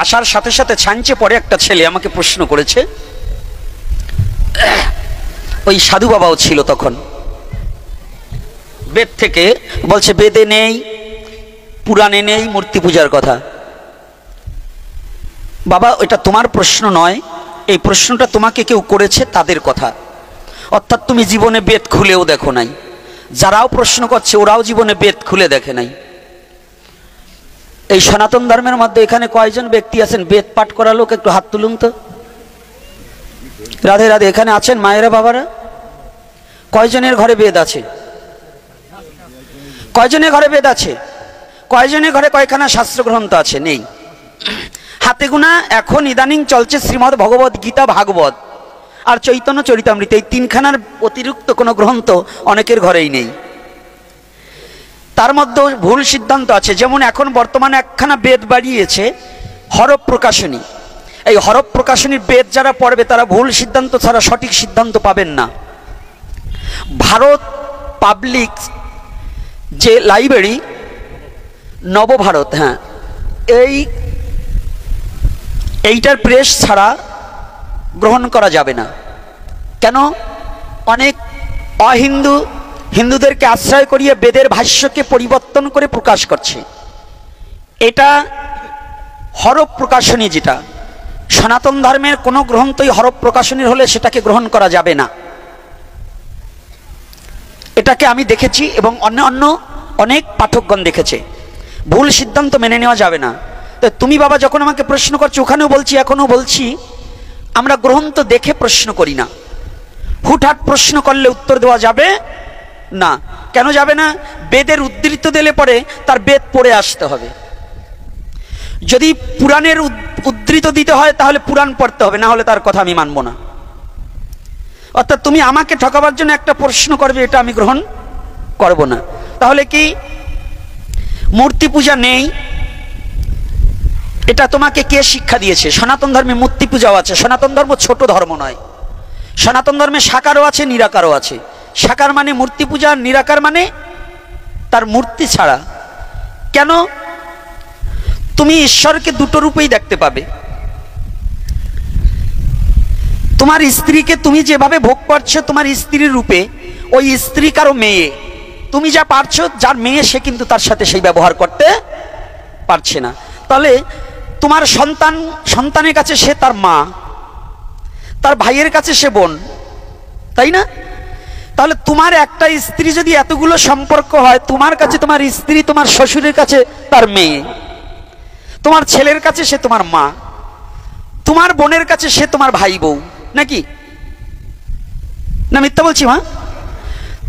আসার সাথে সাথে ছাঞ্চে পড়ে একটা ছেলে আমাকে প্রশ্ন করেছে, ওই সাধু বাবাও ছিল তখন, বেদ থেকে বলছে বেদে নেই, পুরাণে নেই মূর্তি পূজার কথা। বাবা এটা তোমার প্রশ্ন নয়, এই প্রশ্নটা তোমাকে কেউ করেছে তাদের কথা, অর্থাৎ তুমি জীবনে বেদ খুলেও দেখো নাই, যারাও প্রশ্ন করছে ওরাও জীবনে বেদ খুলে দেখে নাই। এই সনাতন ধর্মের মধ্যে এখানে কয়জন ব্যক্তি আছেন বেদ পাঠ করা লোক? একটু হাত তুলুন তো। রাধে রাধে। এখানে আছেন মায়েরা বাবারা? কয়জনের ঘরে বেদ আছে? কয়জনের ঘরে বেদ আছে? কয়জনের ঘরে কয়খানা শাস্ত্র গ্রন্থ আছে? নেই। হাতে গোনা এখন ইদানিং চলছে শ্রীমদ্ ভগবত গীতা, ভাগবত আর চৈতন্য চরিতামৃত, এই তিনখানার অতিরিক্ত কোনো গ্রন্থ অনেকের ঘরেই নেই। তার মধ্যে ভুল সিদ্ধান্ত আছে। যেমন এখন বর্তমানে একখানা বেদ বাড়িয়েছে হরফ প্রকাশনী, এই হরফ প্রকাশনীর বেদ যারা পড়বে তারা ভুল সিদ্ধান্ত ছাড়া সঠিক সিদ্ধান্ত পাবেন না। ভারত পাবলিক যে লাইব্রেরি নবভারত, হ্যাঁ, এইটার প্রেস ছাড়া গ্রহণ করা যাবে না। কেন? অনেক অহিন্দু হিন্দুদেরকে আশ্রয় করিয়ে বেদের ভাষ্যকে পরিবর্তন করে প্রকাশ করছে। এটা হরফ প্রকাশনী, যেটা সনাতন ধর্মের কোনো গ্রন্থই হরফ প্রকাশনীর হলে সেটাকে গ্রহণ করা যাবে না। এটাকে আমি দেখেছি এবং অন্য অনেক পাঠকগণ দেখেছে। ভুল সিদ্ধান্ত মেনে নেওয়া যাবে না। তো তুমি বাবা যখন আমাকে প্রশ্ন করছো, ওখানেও বলছি এখনো বলছি, আমরা গ্রন্থ দেখে প্রশ্ন করি না। হুটহাট প্রশ্ন করলে উত্তর দেওয়া যাবে না। কেন যাবে না? বেদের উদ্ধৃত দিলে পরে তার বেদ পড়ে আসতে হবে। যদি পুরাণের উদ্ধৃত দিতে হয় তাহলে পুরাণ পড়তে হবে, না হলে তার কথা আমি মানব না। অর্থাৎ তুমি আমাকে ঠকাবার জন্য একটা প্রশ্ন করবে, এটা আমি গ্রহণ করব না। তাহলে কি মূর্তি পূজা নেই? এটা তোমাকে কে শিক্ষা দিয়েছে? সনাতন ধর্মে মূর্তি পূজাও আছে। সনাতন ধর্ম ছোট ধর্ম নয়। সনাতন ধর্মে সাকারও আছে, নিরাকারও আছে। সাকার মানে মূর্তি পূজা, নিরাকার মানে তার মূর্তি ছাড়া। কেন? তুমি ঈশ্বরকে দুটো রূপেই দেখতে পাবে। তোমার স্ত্রীকে তুমি যেভাবে ভোগ করছো তোমার স্ত্রীর রূপে, ওই স্ত্রী কারো মেয়ে। তুমি যা পারছো, যার মেয়ে সে কিন্তু তার সাথে সেই ব্যবহার করতে পারছে না। তাহলে তোমার সন্তানের কাছে সে তার মা, তার ভাইয়ের কাছে সে বোন, তাই না? তাহলে তোমার একটা স্ত্রী যদি এতগুলো সম্পর্ক হয়, তোমার কাছে তোমার স্ত্রী, তোমার শ্বশুরের কাছে তার মেয়ে, তোমার ছেলের কাছে সে তোমার মা, তোমার বোনের কাছে সে তোমার ভাই বউ, নাকি না? মিথ্যা বলছি মা?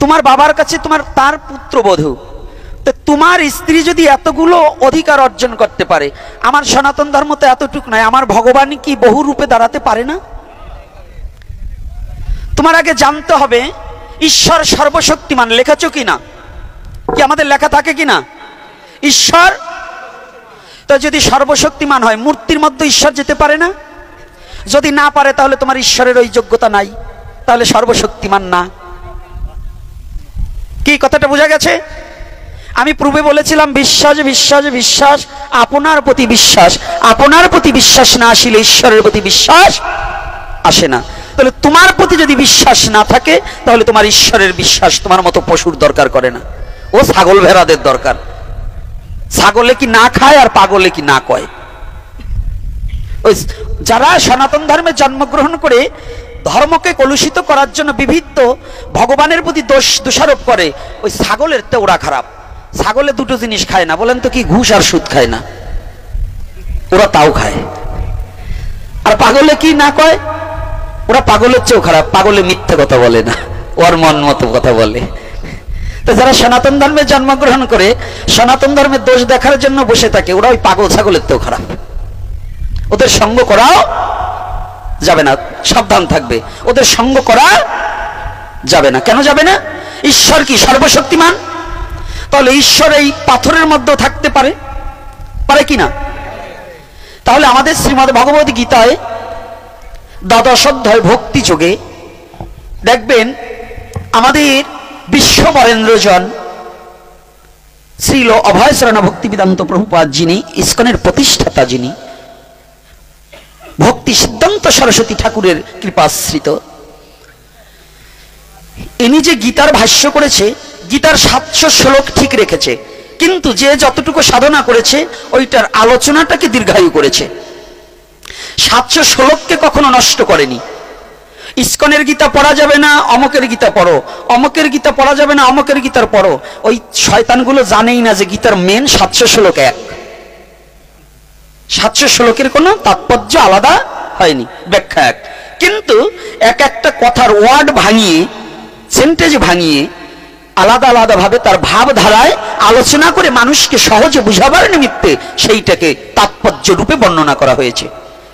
তোমার বাবার কাছে তার পুত্রবধূ। তো তোমার স্ত্রী যদি এতগুলো অধিকার অর্জন করতে পারে, আমার সনাতন ধর্ম তো এতটুকু নয়। আমার ভগবান কি বহু রূপে দাঁড়াতে পারে না? তোমার আগে জানতে হবে ঈশ্বর সর্বশক্তিমান। লেখাছো কিনা? কি আমাদের লেখা থাকে কিনা? ঈশ্বর তো যদি সর্বশক্তিমান হয়, মূর্তির মধ্যে ঈশ্বর যেতে পারে না? যদি না পারে তাহলে তোমার ঈশ্বরের ওই যোগ্যতা নাই, তাহলে সর্বশক্তিমান না। কি কথাটা বোঝা গেছে? আমি পূর্বে বলেছিলাম বিশ্বাস বিশ্বাস বিশ্বাস, আপনার প্রতি বিশ্বাস। আপনার প্রতি বিশ্বাস না আসলে ঈশ্বরের প্রতি বিশ্বাস আসে না। তাহলে তোমার প্রতি যদি বিশ্বাস না থাকে তাহলে তোমার ঈশ্বরের বিশ্বাস তোমার মতো পশুর দরকার করে না, ও ছাগল ভেড়াদের দরকার। ছাগলে কি না খায় আর পাগলে কি না কয়? ওই যারা সনাতন ধর্মে জন্মগ্রহণ করে ধর্মকে কলুষিত করার জন্য বিভিন্ন ভগবানের প্রতি দোষারোপ করে, ওই ছাগলের তো ওরা খারাপ। ছাগলে দুটো জিনিস খায় না, বলেন তো কি? ঘুষ আর সুদ খায় না, ওরা তাও খায়। আর পাগলে কি না কয়? ওরা পাগলের চেয়েও খারাপ। পাগলে মিথ্যা কথা বলে না, ওর মন মতো কথা বলে। তো যারা সনাতন ধর্মে জন্মগ্রহণ করে সনাতন ধর্মের দোষ দেখার জন্য বসে থাকে, ওরা ওই পাগল ছাগলের চেয়েও খারাপ। ওদের সঙ্গ করাও যাবে না, সাবধান থাকবে। ওদের সঙ্গ করা যাবে না। কেন যাবে না? ঈশ্বর কি সর্বশক্তিমান? তাহলে ঈশ্বর এই পাথরের মধ্যেও থাকতে পারে, পারে কি না? তাহলে আমাদের শ্রীমদ্ ভগবত গীতায় দ্বাদশ অধ্যায় ভক্তি যোগে দেখবেন আমাদের বিশ্ব বরেন্দ্রজন শ্রীল অভয় শরণ ভক্তি বেদান্ত প্রভুপাদ, যিনি ইসকনের প্রতিষ্ঠাতা, যিনি ভক্তি সিদ্ধান্ত সরস্বতী ঠাকুরের কৃপাশ্রিত। ইনি যে গীতার ভাষ্য করেছে, গীতার 700 শ্লোক ঠিক রেখেছে, কিন্তু যে যতটুকু সাধনা করেছে ওইটার আলোচনাটাকে দীর্ঘায়ু করেছে। 700 শ্লোককে কখনো নষ্ট করেনি। ইস্কনের গীতা পড়া যাবে না, অমকের গীতা পড়ো, অমকের গীতা পড়া যাবে না, অমকের গীতার পড়ো। ওই শয়তানগুলো জানেই না যে গীতার মেন 700 শ্লোক এক। 700 শ্লোকের কোনো তাৎপর্য আলাদা হয়নি, ব্যাখ্যা এক। কিন্তু এক একটা কথার ওয়ার্ড ভাঙিয়ে, সেন্টেজ ভাঙিয়ে আলাদা আলাদা ভাবে তার ভাবধারায় আলোচনা করে মানুষকে সহজে বুঝাবার নিমিত্তে সেইটাকে তাৎপর্য রূপে বর্ণনা করা হয়েছে।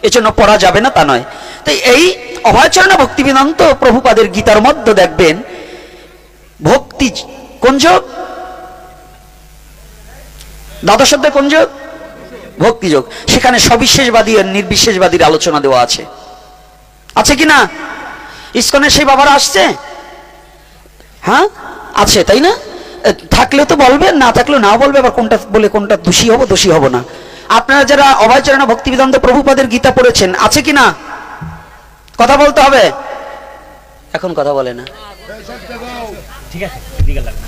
এজন্য পড়া যাবে না তা নয়। তাই এই অভয়চরণ ভক্তিবেদান্ত প্রভুপাদের গীতার মধ্যে দেখবেন ভক্তি কোন যোগ, দ্বাদশ অধ্যায় কোন যোগ? ভক্তি যোগ। সেখানে সবিশেষবাদী আর নির্বিশেষবাদীর আলোচনা দেওয়া আছে, আছে কি না? ইস্কনের সেই বাবারা আসছে, হ্যাঁ আছে, তাই না? থাকলে তো বলবেন, না থাকলেও না বলবে, আবার কোনটা বলে কোনটা দোষী হব, দোষী হব না। আপনারা যারা অভয়চরণ ভক্তিবেদান্ত প্রভুপাদের গীতা পড়েছেন, আছে কি না? কথা বলতে হবে, এখন কথা বলে না,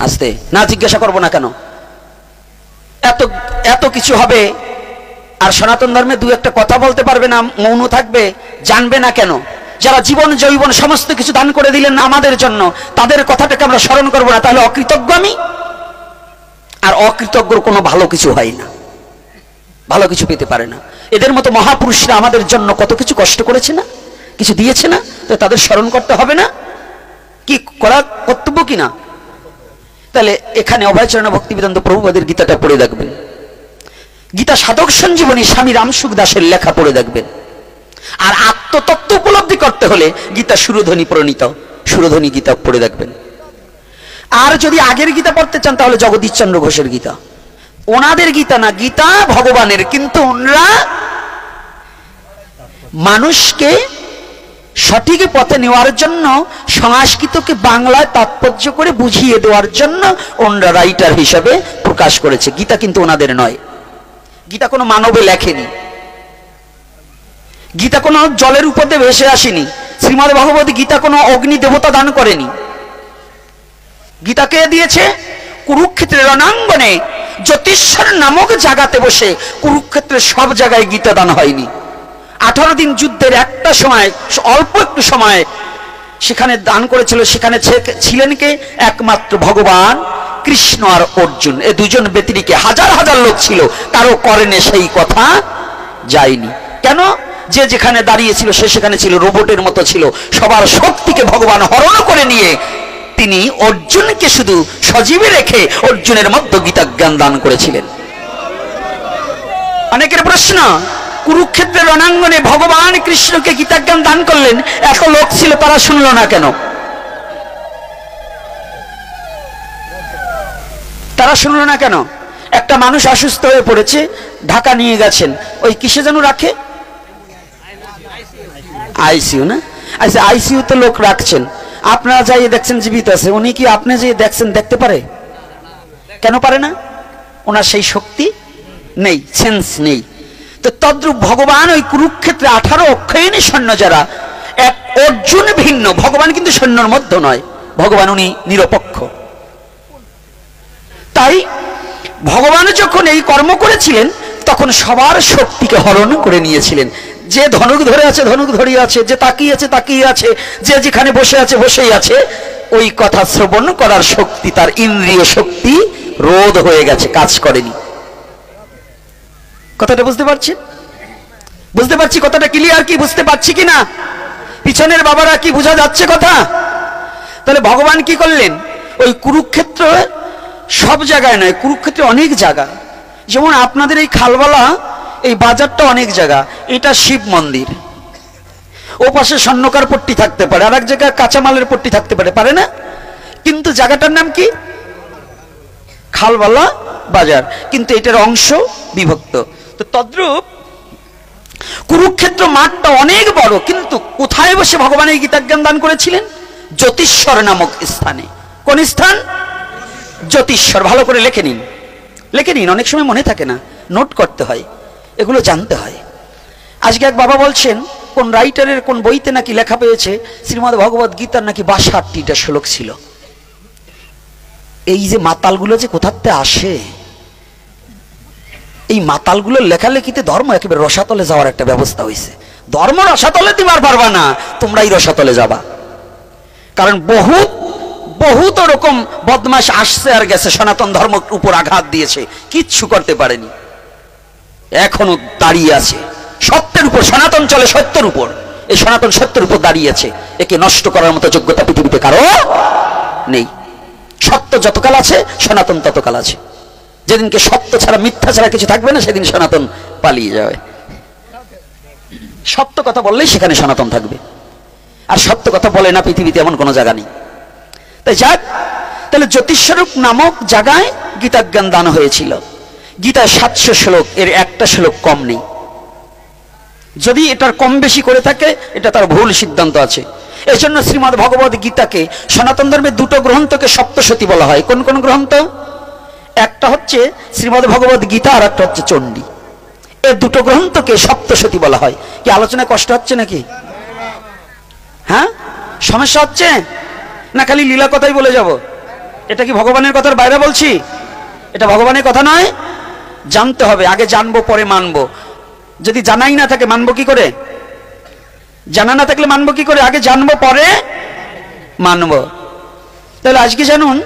আস্তে না, জিজ্ঞাসা করবো না কেন? এত এত কিছু হবে আর সনাতন ধর্মে দু একটা কথা বলতে পারবে না, মৌন থাকবে, জানবে না কেন? যারা জীবন যৌবন সমস্ত কিছু দান করে দিলেন আমাদের জন্য, তাদের কথাটাকে আমরা স্মরণ করবো না, তাহলে অকৃতজ্ঞ আমি? আর অকৃতজ্ঞর কোনো ভালো কিছু হয় না, ভালো কিছু পেতে পারে না। এদের মতো মহাপুরুষরা আমাদের জন্য কত কিছু কষ্ট করেছে না, কিছু দিয়েছে না, তো তাদের স্মরণ করতে হবে না? কি করা কর্তব্য কিনা? তাহলে এখানে অভয়চরণ ভক্তিবেদান্ত প্রভুপাদের গীতাটা পড়ে দেখবেন। গীতা সাধক সঞ্জীবনী স্বামী রামসুখ দাসের লেখা পড়ে দেখবেন। আর আত্মতত্ত্ব উপলব্ধি করতে হলে গীতা সুরধ্বনি প্রণীত সুরধ্বনি গীতা পড়ে দেখবেন। আর যদি আগের গীতা পড়তে চান তাহলে জগদীশচন্দ্র ঘোষের গীতা। ওনাদের গীতা না, গীতা ভগবানের, কিন্তু ওনারা মানুষকে সঠিক পথে নেওয়ার জন্য সংস্কৃতকে বাংলায় তাৎপর্য করে বুঝিয়ে দেওয়ার জন্য ওনারা রাইটার হিসাবে প্রকাশ করেছে। গীতা কিন্তু ওনাদের নয়, গীতা কোনো মানবে লেখেনি, গীতা কোনো জলের উপর দিয়ে ভেসে আসেনি, শ্রীমদ্ ভগবত গীতা কোনো অগ্নি দেবতা দান করেনি। গীতা কে দিয়েছে? কুরুক্ষেত্রের রণাঙ্গনে জ্যোতিষ্বর নামক জায়গাতে বসে। কুরুক্ষেত্রের সব জায়গায় গীতা দান হয়নি। 18 দিন যুদ্ধের একটা সময়, অল্প একটু সময় সেখানে দান করেছিল। সেখানে ছিলেন কে? একমাত্র ভগবান কৃষ্ণ আর অর্জুন, এই দুজন ব্যতিরিকে হাজার হাজার লোক ছিল, কারো কর্ণে সেই কথা যায়নি। কেন? যে যেখানে দাঁড়িয়েছিল সে সেখানে ছিল, রোবটের মতো ছিল। সবার শক্তিকে ভগবান হরণ করে নিয়ে তিনি অর্জুনকে শুধু সজীবে রেখে অর্জুনের মধ্যে গীতা জ্ঞান দান করেছিলেন। অনেকের প্রশ্ন, কুরুক্ষেত্রের রণাঙ্গনে ভগবান কৃষ্ণকে গীতা জ্ঞান দান করলেন, এত লোক ছিল, তারা শুনল না কেন? তারা শুনল না কেন? একটা মানুষ অসুস্থ হয়ে পড়েছে, ঢাকা নিয়ে গেছেন, ওই কিসে যেন রাখে, আইসিইউ না? আচ্ছা, আইসিইউতে লোক রাখছেন, আপনারা যাই দেখছেন জীবিত আছে, উনি কি আপনি যে দেখছেন দেখতে পারে? কেন পারে না? ওনার সেই শক্তি নেই, সেন্স নেই। তো তদ্রূপ ভগবান ওই কুরুক্ষেত্রে 18 অক্ষয়িনী সৈন্য যারা, এক অর্জুন ভিন্ন, ভগবান কিন্তু সৈন্যর মধ্যে নয়, ভগবান উনি নিরপেক্ষ। তাই ভগবান যখন এই কর্ম করেছিলেন তখন সবার শক্তিকে হরণ করে নিয়েছিলেন। যে ধনুক ধরে আছে ধনুক ধরিয়ে আছে, যে তাকিয়ে আছে তাকিয়ে আছে, যে যেখানে বসে আছে বসেই আছে। ওই কথা শ্রবণ করার শক্তি, তার ইন্দ্রিয় শক্তি রোধ হয়ে গেছে, কাজ করেনি। কথাটা বুঝতে পারছেন? বুঝতে পারছি কথাটা ক্লিয়ার কি? বুঝতে পারছি কি না? পিছনের বাবারা কি বোঝা যাচ্ছে কথা? তাহলে ভগবান কি করলেন? ওই কুরুক্ষেত্র সব জায়গায় নয়, কুরুক্ষেত্রে অনেক জায়গা। যেমন আপনাদের এই খালবালা, এই বাজারটা অনেক জায়গা, এটা শিব মন্দির, ও পাশে স্বর্ণকার পট্টি থাকতে পারে, আর এক জায়গায় কাঁচামালের পট্টি থাকতে পারে, পারে না? কিন্তু জায়গাটার নাম কি? খালবালা বাজার, কিন্তু এটার অংশ বিভক্ত। তো তদ্রূপ কুরুক্ষেত্র মাঠটা অনেক বড়, কিন্তু কোথায় বসে ভগবান এই গীতাজ্ঞান দান করেছিলেন? জ্যোতিষ্বর নামক স্থানে। কোন স্থান? জ্যোতিষ্বর। ভালো করে লিখে নিন, লিখে নিন, অনেক সময় মনে থাকে না, নোট করতে হয়, এগুলো জানতে হয়। আজকে এক বাবা বলছেন কোন রাইটারের কোন বইতে নাকি লেখা পেয়েছে শ্রীমদ্ ভগবত গীতার নাকি ৬২টা শ্লোক ছিল। এই যে মাতালগুলো যে কোথাতে আসে, এই মাতালগুলোর লেখালেখিতে ধর্ম একেবারে রসাতলে যাওয়ার একটা ব্যবস্থা হয়েছে। ধর্ম রসাতলে দিবার পারবা না, তোমরাই রসাতলে যাবা। কারণ বহুত রকম বদমাশ আসছে আর গেছে, সনাতন ধর্ম উপর আঘাত দিয়েছে, কিচ্ছু করতে পারেনি, এখনো দাঁড়িয়ে আছে সত্যের উপর। সনাতন চলে সত্যের উপর, এই সনাতন সত্যের উপর দাঁড়িয়ে আছে। একে নষ্ট করার মতো যোগ্যতা পৃথিবীতে কারো নেই। সত্য যতকাল আছে সনাতন ততকাল আছে। যেদিনকে সত্য ছাড়া মিথ্যা ছাড়া কিছু থাকবে না, সেদিন সনাতন পালিয়ে যাবে। সত্য কথা বললেই সেখানে সনাতন থাকবে, আর সত্য কথা বলে না পৃথিবীতে এমন কোনো জায়গা নেই। তাই যাক, তাহলে জ্যোতিষস্বরূপ নামক জায়গায় গীতাজ্ঞান দান হয়েছিল। গীতায় ৭০০ শ্লোক, এর একটা শ্লোক কম নেই। যদি এটার কম বেশি করে থাকে এটা তার ভুল সিদ্ধান্ত আছে। এই জন্য শ্রীমদ্ ভগবত গীতাকে সনাতন ধর্মের দুটো গ্রন্থকে সপ্তশতী বলা হয়। কোন কোন গ্রন্থ? একটা হচ্ছে শ্রীমদ্ ভগবত গীতা, আর একটা হচ্ছে চণ্ডী। এই দুটো গ্রন্থকে সপ্তশতী বলা হয়। কি আলোচনায় কষ্ট হচ্ছে নাকি? হ্যাঁ, সমস্যা হচ্ছে না? খালি লীলা কথাই বলে যাব? এটা কি ভগবানের কথার বাইরে বলছি? এটা ভগবানের কথা নয়, জানতে হবে। আগে জানবো পরে মানবো। যদি জানাই না থাকে মানবো কি করে? জানা না থাকলে মানবো কি করে? আগে জানবো পরে মানবো। তাহলে আজকে জানুন,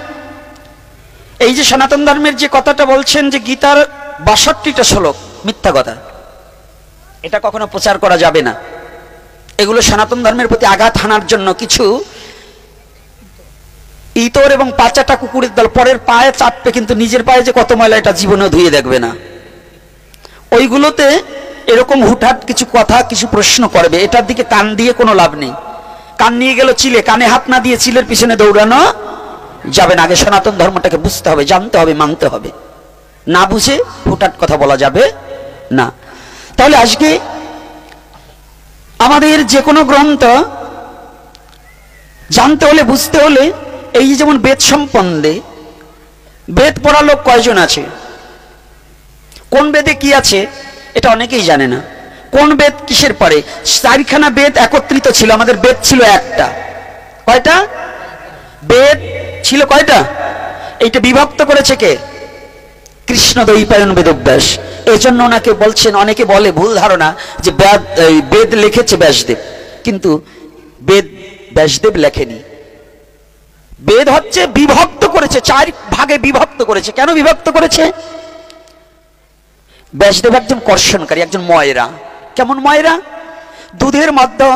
এই যে সনাতন ধর্মের যে কথাটা বলছেন যে গীতার ৬২টা শ্লোক, মিথ্যা কথা। এটা কখনো প্রচার করা যাবে না। এগুলো সনাতন ধর্মের প্রতি আঘাত হানার জন্য কিছু ইতর এবং পাচাটা কুকুরের দল পরের পায়ে চাপবে, কিন্তু নিজের পায়ে যে কত ময়লা এটা জীবনেও ধুয়ে দেখবে না। ওইগুলোতে এরকম হুটহাট কিছু কথা, কিছু প্রশ্ন করবে, এটার দিকে কান দিয়ে কোনো লাভ নেই। কান নিয়ে গেল চিলে, কানে হাত না দিয়ে চিলের পিছনে দৌড়ানো যাবে না। আগে সনাতন ধর্মটাকে বুঝতে হবে, জানতে হবে, মানতে হবে। না বুঝে হুটহাট কথা বলা যাবে না। তাহলে আজকে আমাদের যে কোনো গ্রন্থ জানতে হলে, বুঝতে হলে, এই যেমন বেদ সম্বন্ধে, বেদ পড়া লোক কয়জন আছে? কোন বেদে কি আছে এটা অনেকেই জানে না। কোন বেদ কিসের পরে? 4খানা বেদ একত্রিত ছিল, আমাদের বেদ ছিল একটা। কয়টা বেদ ছিল? কয়টা? এইটা বিভক্ত করেছে কে? কৃষ্ণদ্বৈপায়ন বেদব্যাস। এই জন্য ওনাকে বলছেন, অনেকে বলে ভুল ধারণা যে বেদ লিখেছে ব্যাসদেব, কিন্তু বেদ ব্যাসদেব লেখেনি। বেদ হচ্ছে বিভক্ত করেছে, 4 ভাগে বিভক্ত করেছে। কেন বিভক্ত করেছে? ব্যাসদেব একজন কর্ষণকারী, একজন ময়রা। কেমন ময়রা? দুধের মধ্যে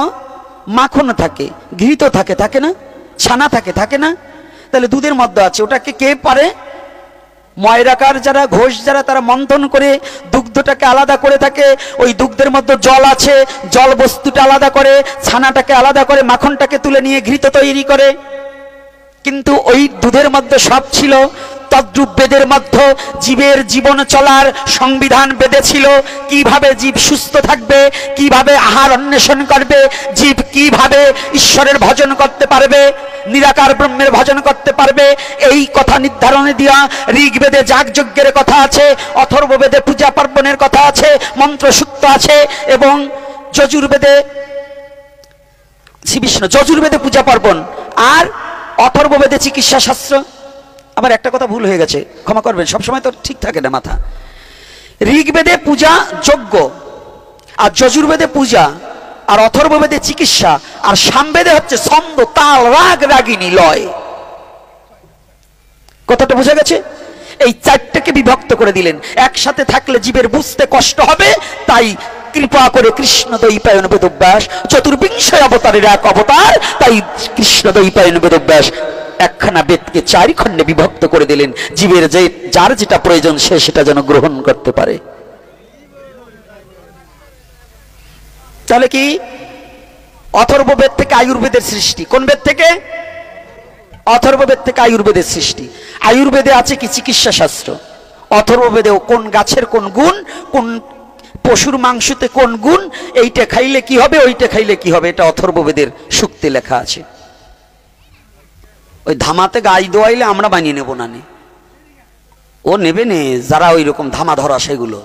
মাখন থাকে, ঘৃত থাকে, থাকে না? ছানা থাকে, থাকে না? তাহলে দুধের মধ্যে আছে, ওটাকে কে পারে? ময়রাকার যারা, ঘোষ যারা, তারা মন্থন করে দুগ্ধটাকে আলাদা করে থাকে। ওই দুগ্ধের মধ্যে জল আছে, জল বস্তুটা আলাদা করে, ছানাটাকে আলাদা করে, মাখনটাকে তুলে নিয়ে ঘৃত তৈরি করে। কিন্তু ওই দুধের মধ্যে সব ছিল। তদ্রূপ বেদের মধ্যে জীবের জীবন চলার সংবিধান বেঁধেছিল। কিভাবে জীব সুস্থ থাকবে, কিভাবে আহার অন্বেষণ করবে, জীব কিভাবে ঈশ্বরের ভজন করতে পারবে, নিরাকার ব্রহ্মের ভজন করতে পারবে, এই কথা নির্ধারণে দিয়া ঋগ্বেদে যাগযজ্ঞের কথা আছে, অথর্ববেদে পূজা পার্বণের কথা আছে, মন্ত্রসূক্ত আছে, এবং যজুর্বেদে শ্রীবিষ্ণু, যজুর্বেদে পূজা পার্বণ, আর অথর্ববেদে চিকিৎসা শাস্ত্র। আবার একটা কথা ভুল হয়ে গেছে, ক্ষমা করবেন, সবসময় তো ঠিক থাকে না মাথা। ঋগ্বেদে পূজা যজ্ঞ, আর যজুর্বেদে পূজা, আর অথর্ববেদে চিকিৎসা, আর সামবেদে হচ্ছে ছন্দ, তাল, রাগ, রাগিনী, লয়। কথাটা বোঝা গেছে? এই 4টাকে বিভক্ত করে দিলেন। একসাথে থাকলে জীবের বুঝতে কষ্ট হবে, তাই কৃপা করে কৃষ্ণদ্বৈপায়ন বেদব্যাস, চতুর্বিংশ অবতারের এক অবতার, তাই কৃষ্ণদ্বৈপায়ন বেদব্যাস একখানা বেদকে 4 খণ্ডে বিভক্ত করে দিলেন। জীবের যে যার যেটা প্রয়োজন সে সেটা যেন গ্রহণ করতে পারে। তাহলে কি অথর্ববেদ থেকে আয়ুর্বেদের সৃষ্টি? কোন বেদ থেকে? অথর্ববেদ থেকে আয়ুর্বেদের সৃষ্টি। আয়ুর্বেদে আছে কি? চিকিৎসা শাস্ত্র। অথর্ববেদেও কোন গাছের কোন গুণ, কোন পশুর মাংসতে কোন গুণ, এইটা খাইলে কি হবে, ওইটা খাইলে কি হবে, এটা অথর্ববেদের সূক্তে লেখা আছে। ওই ধামাতে গাই দোয়াইলে আমরা বানিয়ে নেব না, ও নেবে নে যারা ওই রকম ধামা ধরা, সেগুলো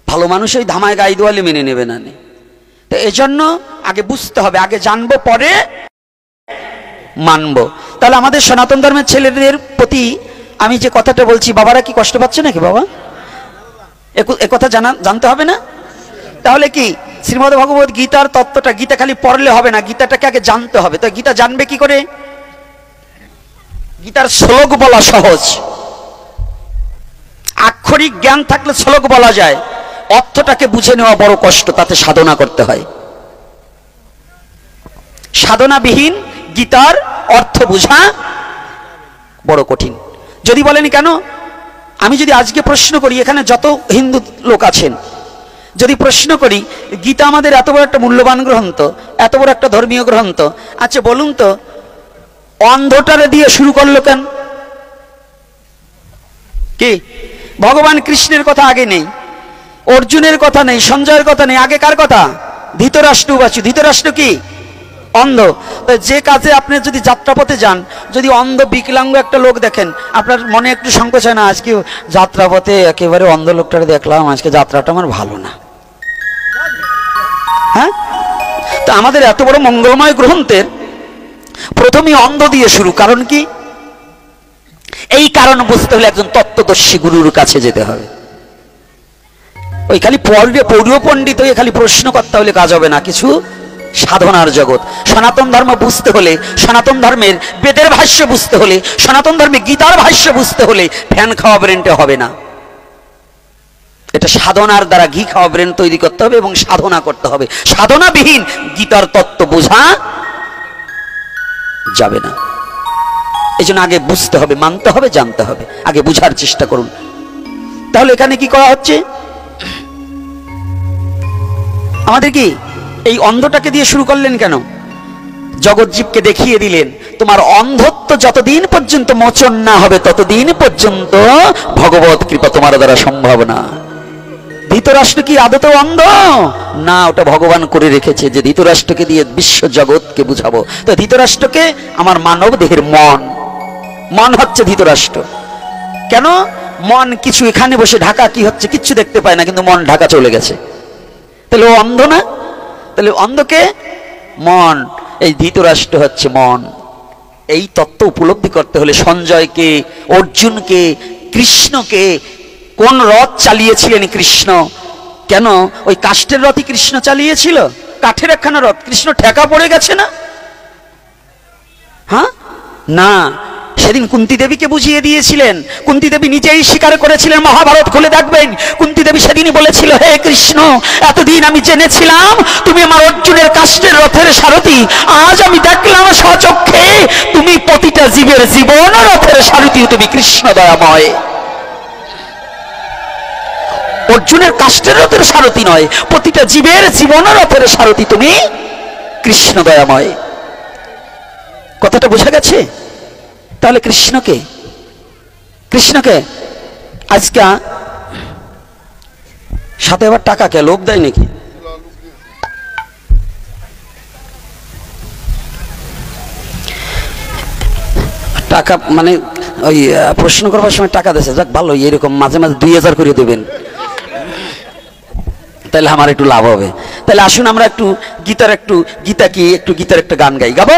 ভালো মানুষ ওই ধামায় গাই দোয়াইলে মেনে নেবে না। তো এজন্য আগে বুঝতে হবে, আগে জানবো পরে মানবো। তাহলে আমাদের সনাতন ধর্মের ছেলেদের প্রতি আমি যে কথাটা বলছি, বাবারা কি কষ্ট পাচ্ছে নাকি বাবা? একথা জানতে হবে না? তাহলে কি শ্রীমদ্ ভগবত গীতার তত্ত্বটা, গীতা খালি পড়লে হবে না, গীতাটাকে আগে জানতে হবে। তো গীতা জানবে কি করে? গীতার শ্লোক বলা সহজ, আক্ষরিক জ্ঞান থাকলে শ্লোক বলা যায়, অর্থটাকে বুঝে নেওয়া বড় কষ্ট, তাতে সাধনা করতে হয়। সাধনাবিহীন গীতার অর্থ বোঝা বড় কঠিন। যদি বলেনি কেন, আমি যদি আজকে প্রশ্ন করি, এখানে যত হিন্দু লোক আছেন, যদি প্রশ্ন করি গীতা আমাদের এত বড় একটা মূল্যবান গ্রন্থ, এত বড় একটা ধর্মীয় গ্রন্থ, আচ্ছা বলুন তো অন্ধটারে দিয়ে শুরু করলো কেন? কি ভগবান কৃষ্ণের কথা আগে নেই, অর্জুনের কথা নেই, সঞ্জয়ের কথা নেই, আগে কার কথা? ধৃতরাষ্ট্র উবাচু। ধৃতরাষ্ট্র কি? অন্ধ। যে কাজে আপনি যদি যাত্রাপথে যান, যদি অন্ধ বিকলাঙ্গ একটা লোক দেখেন, আপনার মনে একটু সংকোচ হয় না? আজকে যাত্রাপথে একেবারে অন্ধ লোকটারে দেখলাম, আজকে যাত্রাটা আমার ভালো না, হ্যাঁ? তো আমাদের এত বড় মঙ্গলময় গ্রন্থের প্রথমেই অন্ধ দিয়ে শুরু, কারণ কি? এই কারণ বুঝতে হলে একজন তত্ত্বদর্শী গুরুর কাছে যেতে হবে। ওই খালি পৌরীয় পণ্ডিত হয়ে খালি প্রশ্ন করতে হলে কাজ হবে না, কিছু সাধনার জগৎ। সনাতন ধর্ম বুঝতে হলে, সনাতন ধর্মের বেদের ভাষ্য বুঝতে হলে, সনাতন ধর্মে গীতার ভাষ্য বুঝতে হলে ফ্যান খাওয়া ব্রেনটা হবে না। এটা সাধনার দ্বারা ঘি খাওয়া ব্রেন তৈরি করতে হবে এবং সাধনা করতে হবে। সাধনাবিহীন গীতার তত্ত্ব বোঝা যাবে না। এই জন্য আগে বুঝতে হবে, মানতে হবে, জানতে হবে, আগে বুঝার চেষ্টা করুন। তাহলে এখানে কি করা হচ্ছে? আমাদের কি এই অন্ধটাকে দিয়ে শুরু করলেন কেন? জগৎজীবকে দেখিয়ে দিলেন তোমার অন্ধত্ব যতদিন পর্যন্ত মোচন না হবে ততদিন পর্যন্ত ভগবত কৃপা তোমার দ্বারা সম্ভব না। ধৃতরাষ্ট্র কি আদতেও অন্ধ না? ওটা ভগবান করে রেখেছে যে ধৃতরাষ্ট্রকে দিয়ে বিশ্ব জগৎকে বুঝাবো। তো ধৃতরাষ্ট্রকে আমার মানব দেহের মন হচ্ছে ধৃতরাষ্ট্র। কেন? মন কিছু এখানে বসে ঢাকা কি হচ্ছে কিচ্ছু দেখতে পায় না, কিন্তু মন ঢাকা চলে গেছে। তাহলে ও অন্ধ না? তাহলে অন্ধকে মন, এই ধৃতরাষ্ট্র হচ্ছে মন। এই তত্ত্ব উপলব্ধি করতে হলে সঞ্জয়কে, অর্জুনকে, কৃষ্ণকে, কোন রথ চালিয়েছিলেন কৃষ্ণ? কেন ওই কাষ্ঠের রথই কৃষ্ণ চালিয়েছিল? কাঠের একখানা রথ, কৃষ্ণ ঠেকা পড়ে গেছে না? হ্যাঁ না, সেদিন কুন্তী দেবীকে বুঝিয়ে দিয়েছিলেন। কুন্তী দেবী নিজেই স্বীকার করেছিলেন, মহাভারত খুলে দেখবেন। কুন্তী দেবী সেদিনই বলেছিল, হে কৃষ্ণ, এতদিন আমি জেনেছিলাম তুমি আমার অর্জুনের কাষ্ঠের রথের সারথি, আজ আমি দেখলাম স্বচক্ষে তুমি প্রতিটা জীবের জীবন রথের সারথি, তুমি কৃষ্ণ দয়াময়। অর্জুনের কাষ্ঠের রথের সারথি নয়, প্রতিটা জীবের জীবন রথের সারথি তুমি কৃষ্ণ দয়াময়। কথাটা বোঝা গেছে? তাহলে কৃষ্ণকে আজকে সাথে আবার টাকা কে লোক দেয় নাকি? টাকা মানে ওই প্রশ্ন করবার সময় টাকা দিয়েছে, যাক ভালো, এরকম মাঝে মাঝে 2000 করে দেবেন, তাহলে আমার একটু লাভ হবে। তাহলে আসুন আমরা একটু গীতার একটা গান গাই। গাবো?